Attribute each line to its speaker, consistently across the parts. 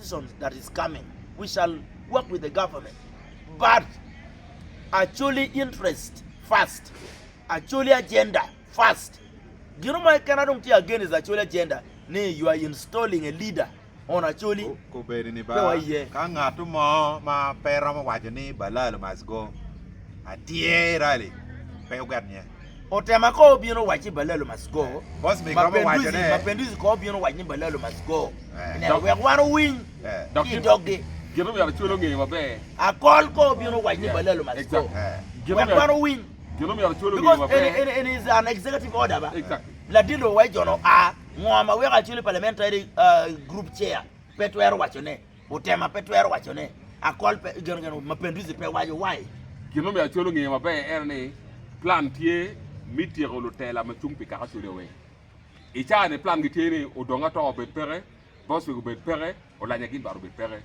Speaker 1: elections that is coming, we shall work with the government. But actually interest first, actually agenda first. You know my Canada again is actually agenda. Nee, you are installing a leader on actually.
Speaker 2: Ko beri ni ba. Ka ngatu mo ma pera mo wajo ni balalo must go. Atie rally. Pe ugatnya.
Speaker 1: Otema ko bino wachi balalo must go.
Speaker 2: Boss me kama wajo ne.
Speaker 1: Mapenduzi ko bino wachi balalo must go. Now we want to win. Doggy.
Speaker 3: Gino mi archulo ngi mabe.
Speaker 1: A call ko bino wachi balalo must go. We want to win.
Speaker 3: Gino mi archulo ngi
Speaker 1: Because
Speaker 3: mabe.
Speaker 1: it is an executive order ba.
Speaker 3: Exactly.
Speaker 1: La dilo wa jono a ngoma we actually parliamentary group chair petwero wachone utema petwero wachone a call pe gano mapenduzi pe wayo why
Speaker 3: Gino mi archulo ngi mabe erne plan tie mitiro lutela machung pika achule we. Icha ne plan gitieni odonga to obet pere, boss we obet pere, olanya kin baro bet pere.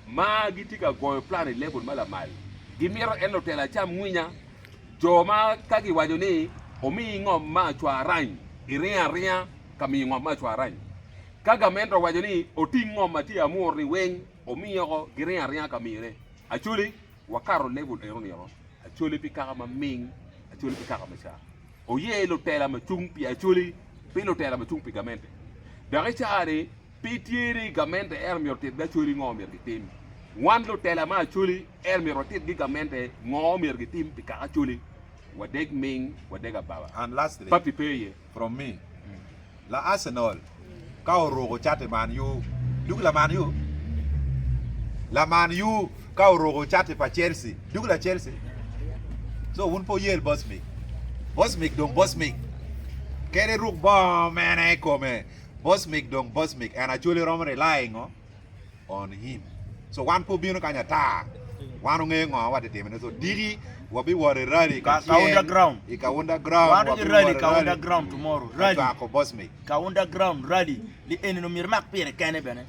Speaker 3: Ma gitika go plan level mala mal. Gimiro en lutela cham ngwinya joma kagi wajone omi ngom ma chwa rany. Iria kami ngom ma chwa rany. Kaga mendo wajoni oting'o mati amur ni weng omiyo giria kamire. Achuli wakaro level eroniero. Achuli pikaka maming, achuli pikaka masha. Oye lo tela machung pi achuli pilo tela machung pi gamente. Dari chare pitieri gamente ermiorte achuli ngomir gitim. Wan lo tela ma achuli ermiorte gigamente ngomir gitim pikaka achuli. Wadeg ming wadega baba.
Speaker 2: And lastly,
Speaker 3: Papi peye
Speaker 2: from me. La Arsenal. Ka rogo chate Man U. Duk la Man U. La Man U ka rogo chate pa Chelsea. Duk la Chelsea. So un po yel boss me. Boss me dong boss me. Kere ruk ba man e come. Boss me dong boss me and actually Roma relying on him. So one po bino kanya ta. Wanu ngengo wa de temene so digi wabi wore rally
Speaker 1: ka underground
Speaker 2: ika underground
Speaker 1: wabi rally ka underground tomorrow rally
Speaker 2: ka boss me
Speaker 1: ka underground rally li enino mirmak pere kane bene